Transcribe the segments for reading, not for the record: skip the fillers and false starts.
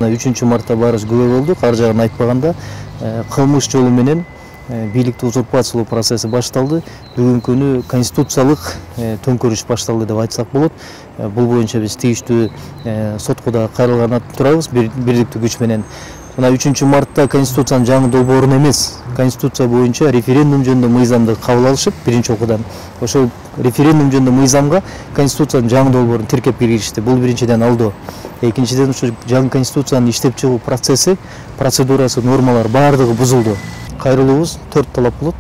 3 мартта баарыбыз күбө болдук. Ар жагын айтпаганда кылмыш жолу менен бийликти узурпациялоо процесси башталды. Бүгүнкү күнү конституциялык төңкөрүш башталды деп айтсак болот. Бул боюнча биз тийиштүү сотко да кайрылганат турабыз бирдиктүү күч менен. Мына 3 мартта конституциянын жаңы долбоорун эмес, конституция боюнча референдум жөнүндө мыйзамды кабыл алышып биринчи окуудан. Ошол референдум жөнүндө мыйзамга конституциянын жаңы долбоорун тиркеп киргизишти. Бул биринчиден алдоо. Экинчиден ушу жаңы конституциянын иштеп чыгуу процесси, процедурасы, нормалар баардыгы бузулду. Кайрылуубуз 4 талап болот.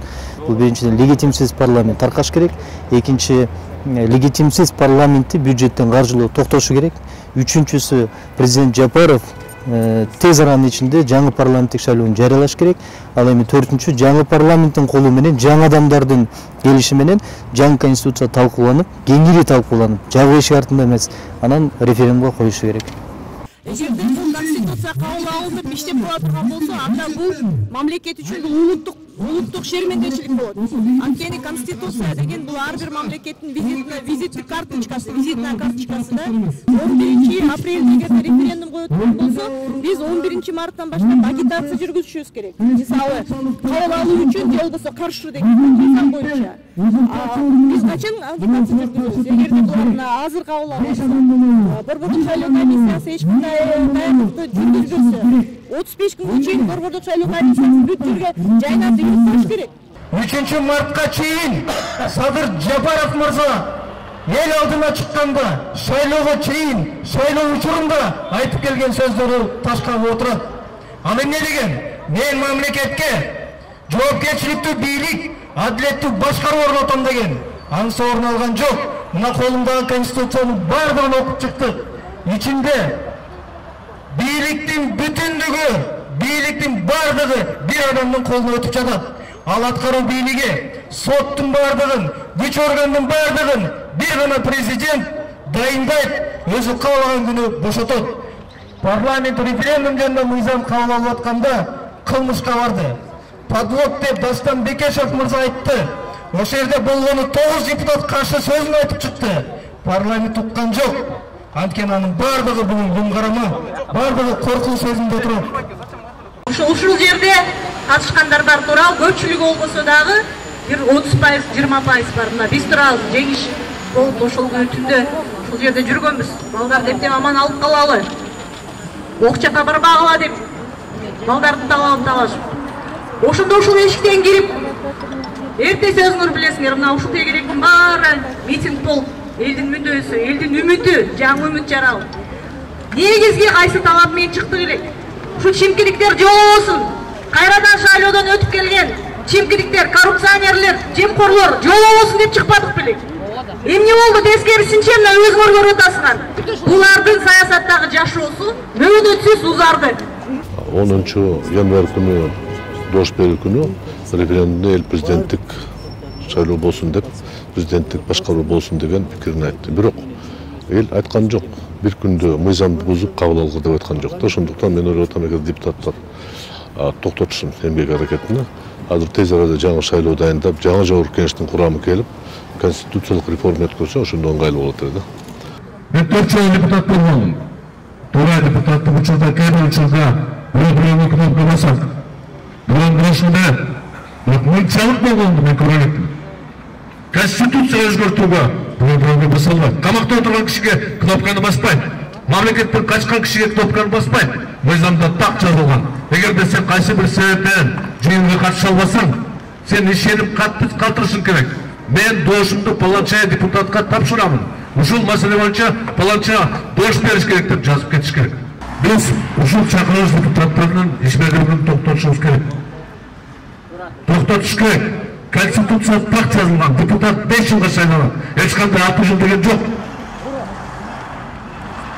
Бул биринчиден легитимсиз парламент таркаш керек. Экинчи, легитимсиз парламентти бюджеттен каржылоо токтошу керек. Үчүнчүсү, президент Жапаров тез аранын ичинде жаңы парламенттик шайлоону жарыялаш керек. Ал эми 4-чү, жаңы парламенттин колу менен, жаңы адамдардын келиши менен жаңы конституция талкууланып, кеңири талкууланып, жабык эшик артында эмес, анан референдумга коюшу керек. Эгерде бул конституция кабыл алынып иштеп кала турган болсо, анда бул мамлекет үчүн улуттук шермендечилик болот. Анткени конституция деген бул ар бир мамлекеттин визиттик карточкасы, визитная карточкасы да. 11 апрелде эгерде референдум коюп турган болсо, биз 11 марттан баштап агитация жүргүзүшүбүз керек. Мисалы, кабыл алуу үчүн же болбосо каршы деген мыйзам боюнча. Биз качан агитация жүргүзөбүз? Эгерде булар азыр кабыл алынса, борбордук шайлоо комиссиясы эч кандай даярдыкты жүргүзбөсө, 35 күнгө чейин борбордук шайлоо комиссиясы бүт жерге жайнап жүрүш керек. 3 мартка чейин Садыр Жапаров мырза эл алдына чыкканда, шайлоого чейин, шайлоо учурунда айтып келген сөздөрү ташка отурат. Ал эмне деген? Мен мамлекетке жоопкерчиликтүү бийлик, адилеттүү башкаруу орнотом деген. Аңсы орун алган жок. Мына колумдагы конституциянын бардыгын окуп чыктык. Ичинде бийликтин бүтүндүгү, бийликтин бардыгы бир адамдын колуна өтүп жатат. Ал аткаруу бийлиги, соттун бардыгын, күч органдын бардыгын бир гана президент дайындайт, өзү каалаган күнү бошотот. Парламент референдум жөнүндө мыйзам кабыл алып атканда кылмышка барды. Подлог деп Дастан Бекешев мырза айтты. Ошол жерде болгону 9 депутат каршы сөзүн айтып чыкты. Парламент уккан жок. Анткени анын бардыгы бүгүн күн карама, бардыгы коркуу сезимде турат. Ушул жерде катышкандар тууралуу көпчүлүгү болбосо дагы бир 30%, 20% бар. Мына биз турабыз, жеңиш болуп ошол күнү түндө ушул жерде жүргөнбүз. Балдар дептен аман алып калалы. Ок жака барбагыла деп балдардын талабын талашып. Ошондо ушул эшиктен кирип, эртеси өзүңөр билесиңер, мына ушул тегеректин баары митинг болуп, элдин мүндөсү, элдин үмүтү, жаңы үмүт жаралып. Негизги кайсы талап менен чыкты элек? Ушу чимкириктер жолобосун. Кайрадан шайлоодон өтүп келген чимкириктер, коррупционерлер, жемкорлор жолобосун деп чыкпадык белек. Эмне болду? Тескерисинче мына өзүңөр көрүп атасыңар. Булардын саясаттагы жашоосу мөөнөтсүз узарды. 10 январь күнү, дош берүү күнү референдумда эл президенттик шайлоо болсун деп, президенттик башкаруу болсун деген пикирин айтты. Бирок эл айткан жок. Бир күндө мыйзамды бузуп кабыл алгы деп айткан жок. Ошондуктан мен ойлоп атам, эгер депутаттар токтотушун эмгек аракетине, азыр тез арада жаңы шайлоо дайындап, жаңы жогорку кеңештин курамы келип, конституциялык реформа өткөрсө, ошондо ыңгайлуу болот эле да. Мен 4 жыл депутат болгом. Туура депутаттык учурда, кээ учурда бирөө кнопка басат. Бирөө бирөсүндө мынчалык болгонду мен көрүп кеттим. Конституция өзгөртүүгө бирөө баса албайт. Камакта отурган кишиге кнопканы баспайт. Мамлекеттен качкан кишиге кнопканы баспайт. Мыйзамда так жазылган. Эгерде сен кайсы бир себептен жыйынга катыша албасаң, сен ишенип калтырышың керек. Мен дошумду паланча депутатка тапшырамын. Ушул маселе боюнча паланча дош бериш керек деп жазып кетиш керек. Биз ушул чакырган депутаттардын ишмерлигин токтотушубуз керек. Токтотуш керек. Конституция так жазылган. Депутат 5 жылга шайланат. Эч кандай 6 жыл деген жок.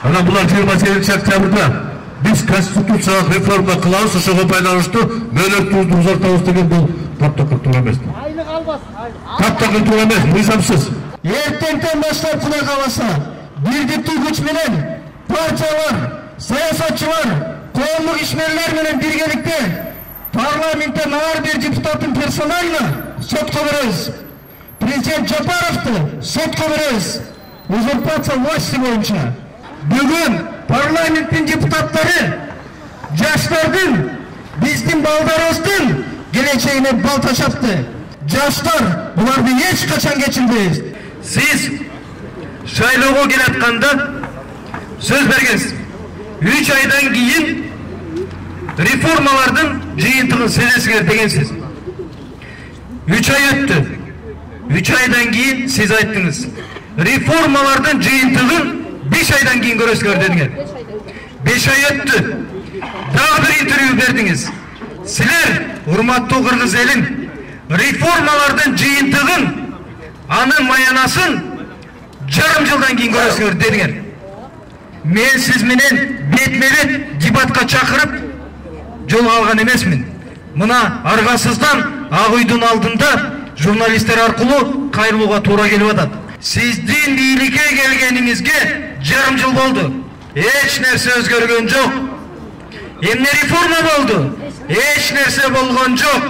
Анан булар 28 октябрда биз конституциялык реформа кылабыз, ошого байланыштуу мөөнөтүбүздү узартабыз деген бул таптакыр туура эмес. Айлык албас. Таптакыр туура эмес, мыйзамсыз. Эртеңден баштап Кудай кааласа, бирдиктүү күч менен партиялар, саясатчылар, коомдук ишмерлер менен биргеликте парламенттен ар бир депутаттын персонально сотко беребиз. Президент Жапаровду сотко беребиз. Узурпация власти боюнча. Бүгүн парламенттин депутаттары Жаштардын, биздин балдарыбыздын келечегине балта чапты. Жаштар буларды эч качан кечирбейбиз. Siz şaylığına gelatkanda söz bergeniz. 3 aydan keyin reformalardan jıyıntığın sezesinger degensiz. 3 ay öttü. 3 aydan keyin siz ayttınız. Reformalardan jıyıntığın 5 aydan keyin görösünger dedinger. 5 ay öttü. Daha bir interview berdiniz. Sizler, hurmattуу Kırgız elin, reformalardan jıyıntığın anın mayanaсын жарым жылдан кейін көресіңер дедіңер. Мен сіз менен бетме-бет дебатқа чакырып жол алған емесмін. Мына аргасыздан Ак үйдүн алдында журналисттер аркылуу кайрылууга туура келип атат. Сиздин бийликке келгениңизге жарым жыл болду. Эч нерсе өзгөргөн жок. Эмне реформа болду? Эч нерсе болгон жок.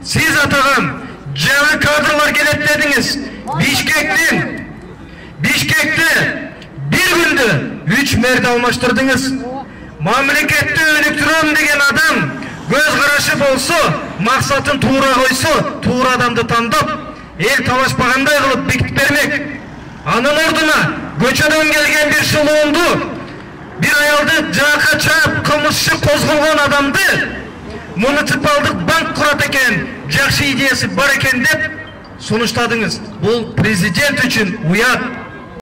Сиз атаган жаңы кадрлар келет дедиңиз. Бишкекте bir günde 3 merde almaştırdınız. Mamlekette önüktürüm degen adam göz karaşı bolsu, maksatın tuğra koysu, tuğra adamdı tandap, el talaşpağanday kılıp bikip vermek. Anın orduna göçödön gelgen bir şuluğundu, bir ayaldı caqa çap, kılmışçı kozgulgan adamdı. Munitsipaldık bank kurat eken, jakşı ideyası bar eken dep sonuçladınız. Bu prezident için uyat.